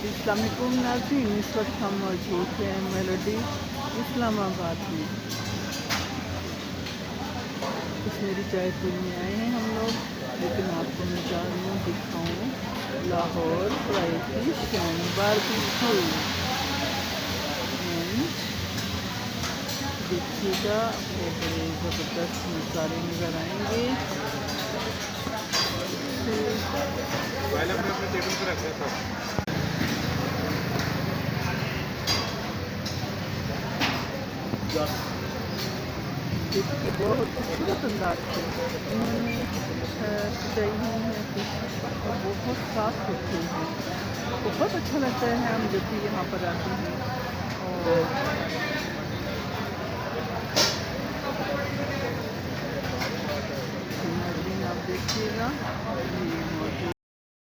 अस्सलाम वालेकुम नाज़रीन, इस वक्त हम मौजूद हैं मेलोडी इस्लामाबाद में। कश्मीरी चाय पीने आए हैं हम लोग, लेकिन आपको मैं जा रही हूँ दिखाऊँ Lahore fry fish and barbecue. And देखिएगा, बड़े ज़बरदस्त मसाले नज़र आएंगे। पहले अपने अपने टेबल पे रखते हैं सब। देखिए बहुत खूबसूरत अंदाज से इन्होंने सजाई हुई है फिश और बहुत साफ सुथरी है। बहुत अच्छा लगता है हम जब भी यहाँ पर आते हैं और